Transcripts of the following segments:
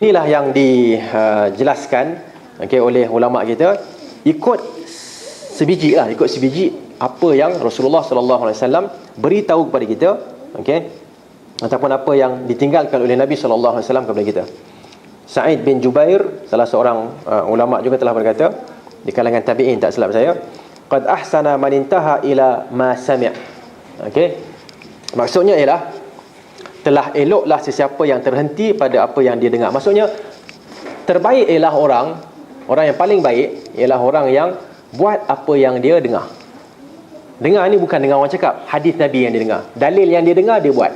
Inilah yang dijelaskan oleh ulama kita, ikut sebiji apa yang Rasulullah sallallahu alaihi wasallam beritahu kepada kita, ataupun apa yang ditinggalkan oleh Nabi sallallahu alaihi wasallam kepada kita. Sa'id bin Jubair, salah seorang ulama juga telah berkata di kalangan tabi'in, tak silap saya, qad ahsana man intaha ila ma sami'. Maksudnya ialah telah eloklah sesiapa yang terhenti pada apa yang dia dengar. Maksudnya terbaik ialah orang yang paling baik ialah orang yang buat apa yang dia dengar. Dengar ni bukan dengar orang cakap, hadis Nabi yang dia dengar, dalil yang dia dengar dia buat.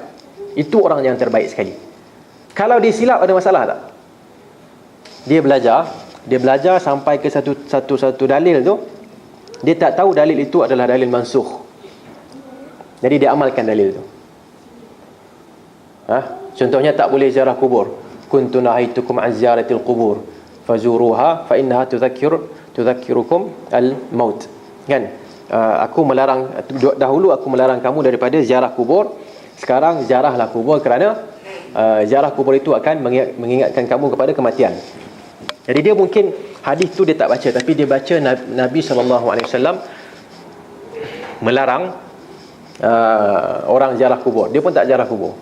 Itu orang yang terbaik sekali. Kalau dia silap, ada masalah tak? Dia belajar sampai ke satu dalil tu, dia tak tahu dalil itu adalah dalil mansukh, jadi dia amalkan dalil tu. Contohnya tak boleh ziarah kubur. Kuntu nahaitukum an ziyaratil qubur fazuruha fa innaha tudhakkirukum al-maut. Dahulu aku melarang kamu daripada ziarah kubur, sekarang ziarahlah kubur kerana ziarah kubur itu akan mengingatkan kamu kepada kematian. Jadi dia mungkin hadis tu dia tak baca, tapi dia baca Nabi SAW melarang orang ziarah kubur. Dia pun tak ziarah kubur.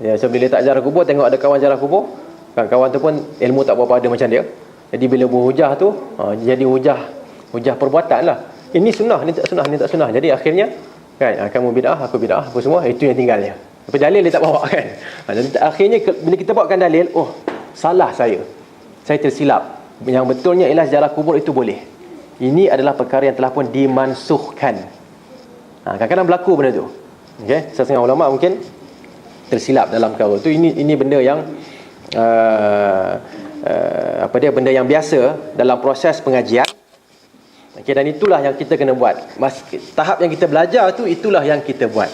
So bila tak ziarah kubur, tengok ada kawan ziarah kubur, kawan tu pun ilmu tak berapa ada macam dia. Jadi bila berhujah tu, jadi hujah perbuatan lah. Ini sunnah, ni tak sunnah, ni tak sunnah. Jadi akhirnya kamu bid'ah, aku bid'ah, apa semua, itu yang tinggalnya. Tapi dalil dia tak bawa kan. Jadi akhirnya bila kita bawakan dalil, salah saya tersilap. Yang betulnya ialah ziarah kubur itu boleh. Ini adalah perkara yang telah pun dimansukhkan. Kadang-kadang berlaku benda tu. Setengah ulama mungkin tersilap dalam perkara tu. Ini benda yang benda yang biasa dalam proses pengajian. Dan itulah yang kita kena buat. Tahap yang kita belajar tu, itulah yang kita buat.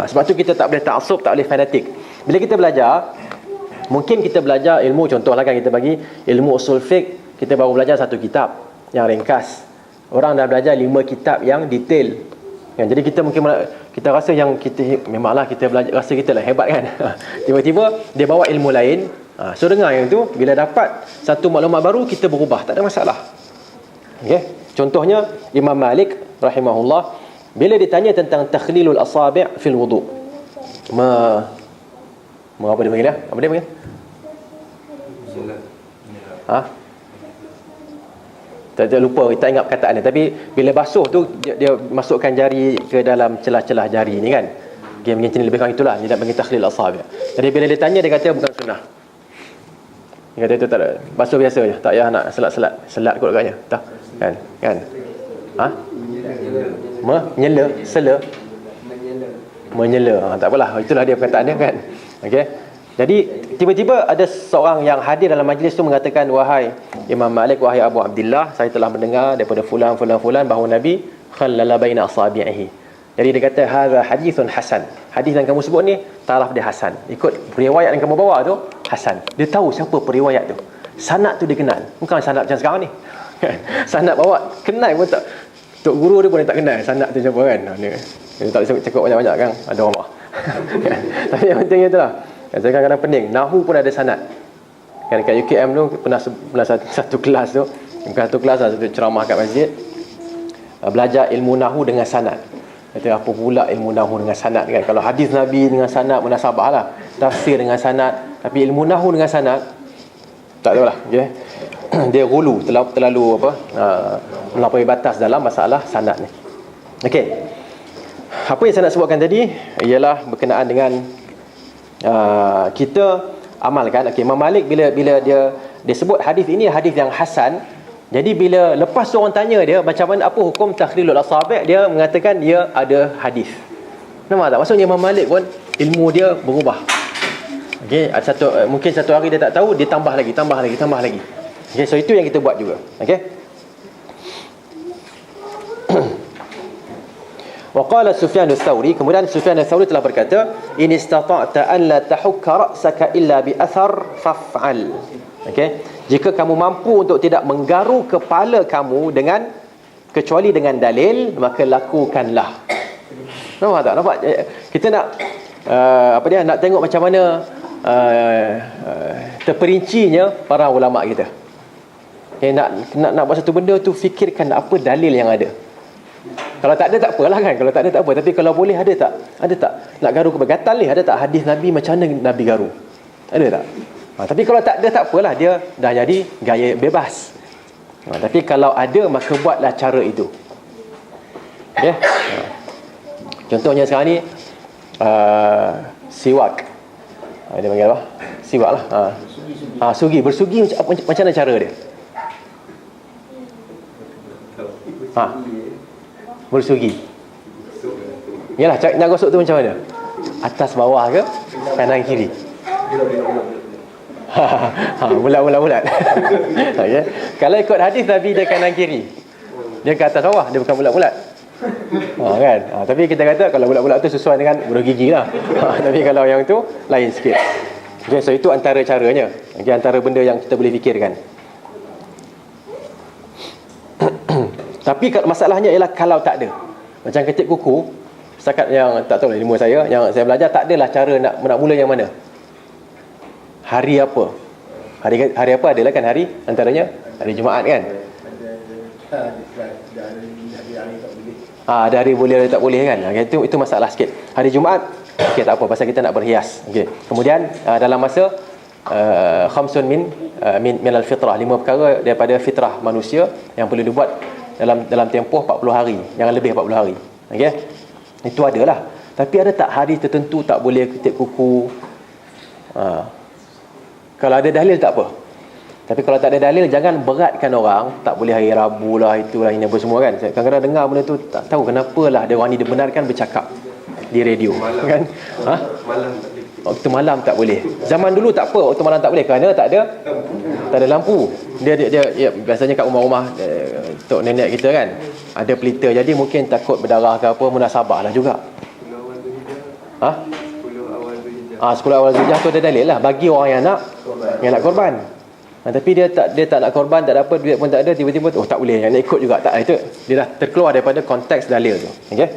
Sebab tu kita tak boleh ta'assub, tak boleh fanatik. Bila kita belajar, mungkin kita belajar ilmu, contohlah kan kita bagi ilmu usul fiqh, kita baru belajar satu kitab yang ringkas. Orang dah belajar 5 kitab yang detail. Jadi kita mungkin kita rasa yang kita, memanglah kita belajar, rasa kita lah hebat kan. Tiba-tiba dia bawa ilmu lain. So dengar yang tu, bila dapat satu maklumat baru, kita berubah, tak ada masalah. Contohnya Imam Malik rahimahullah, bila ditanya tentang takhlilul asabi' fil wudu', apa dia panggil? Apa dia panggil? Tak lupa, tak ingat perkataan dia. Tapi bila basuh tu, dia masukkan jari ke dalam celah-celah jari ni kan. Mungkin lebih kurang itulah, dia nak panggil takhlil asabi'. Jadi bila dia tanya, dia kata bukan sunnah. Dia kata itu tak ada, basuh biasa je, tak payah nak selat kot agaknya. Tak? Kan? Menyela. Tak apalah, itulah dia perkataan dia kan. Jadi tiba-tiba ada seorang yang hadir dalam majlis tu mengatakan, wahai Imam Malik, wahai Abu Abdillah, saya telah mendengar daripada fulan bahawa Nabi khallala baina asabi'ihi. Jadi dia kata, hadza hadithun hasan. Hadis yang kamu sebut ni, taraf dia hasan. Ikut riwayat yang kamu bawa tu, hasan. Dia tahu siapa periwayat tu. Sanad tu dia kenal. Bukan sanad macam sekarang ni. Sanad bawa, kenal pun tak. Tok guru dia pun tak kenal sanad tu siapa kan. Dia tak boleh cakap banyak-banyak kan. Ada orang marah. Tapi yang penting itulah. Saya kadang-kadang pening. Nahu pun ada sanad. Kan dekat UKM tu pernah satu kelas tu, bukan satu kelas lah, satu ceramah kat masjid, belajar ilmu nahu dengan sanad. Kata apa pula ilmu nahu dengan sanad kan? Kalau hadis Nabi dengan sanad munasabah lah, tafsir dengan sanad, tapi ilmu nahu dengan sanad tak tahulah. Dia gulu, terlalu melampaui batas dalam masalah sanad ni. Apa yang saya nak sebutkan tadi ialah berkenaan dengan kita amalkan. Imam Malik bila dia sebut hadis ini hadis yang hasan, jadi bila lepas tu orang tanya dia macam mana, apa hukum takhlilul asabi', dia mengatakan dia ada hadis. Nampak tak? Maksudnya Imam Malik pun ilmu dia berubah. Mungkin satu hari dia tak tahu, dia tambah lagi. So itu yang kita buat juga. Wa qala Sufyan ats-Tsauri, kemudian Sufyan ats-Tsauri telah berkata, in istata'ta an la tahukka ra'saka illa bi athar faf'al. Jika kamu mampu untuk tidak menggaru kepala kamu kecuali dengan dalil, maka lakukanlah. Nampak tak? Kita nak nak tengok macam mana terperincinya para ulama kita. Nak buat satu benda tu, fikirkan apa dalil yang ada. Kalau tak ada tak apalah kan, kalau tak ada tak apa, tapi kalau boleh ada tak? Ada tak? Nak garu ke gatal ni, ada tak hadis Nabi macam mana Nabi garu? Ada tak? Tapi kalau tak ada tak apalah, dia dah jadi gaya bebas. Tapi kalau ada, maka buatlah cara itu. Okey. Contohnya sekarang ni siwak. Dia panggil apa? Siwak lah. Sugi. Bersugi macam mana cara dia? Bersugi. Yalah, nak gosok tu macam mana? Atas bawah ke? Kanan kiri? Bulat. Okay. Kalau ikut hadis Nabi, dia kanan kiri, dia ke atas bawah, dia bukan bulat-bulat. Kan? Tapi kita kata kalau bulat-bulat tu sesuai dengan buruh gigi lah. Tapi kalau yang tu lain sikit. Okay, so itu antara caranya. Okay, antara benda yang kita boleh fikirkan. Tapi masalahnya ialah kalau tak ada. Macam ketik kuku, setakat yang tak tahu ilmu saya, yang saya belajar, tak adalah cara nak mula yang mana. Hari apa? Hari apa adalah kan hari antaranya hari Jumaat kan? Ada hari boleh, ada tak boleh kan? Itu masalah sikit. Hari Jumaat, okey tak apa, pasal kita nak berhias. Okey. Kemudian dalam masa khamsun min al-fitrah, 5 perkara daripada fitrah manusia yang perlu dibuat dalam tempoh 40 hari, jangan lebih 40 hari. Okey. Itu adalah. Tapi ada tak hari tertentu tak boleh ketik kuku? Kalau ada dalil tak apa. Tapi kalau tak ada dalil, jangan beratkan orang. Tak boleh hari Rabu lah, itulah, ini apa semua kan. Saya kadang-kadang dengar benda tu, tak tahu kenapalah dia orang ni dibenarkan bercakap di radio kan. Waktu malam tak boleh. Zaman dulu tak apa, waktu malam tak boleh kerana tak ada lampu. Dia biasanya kat rumah-rumah tok nenek kita kan, ada pelita, jadi mungkin takut berdarah ke apa, munasabah lah juga. 10 awal Zulhijjah tu ada dalil lah bagi orang yang nak korban. Tapi dia tak nak korban, tak ada apa, duit pun tak ada, tiba-tiba tak boleh, yang nak ikut juga tak. Itu dia dah terkeluar daripada konteks dalil tu. Okey.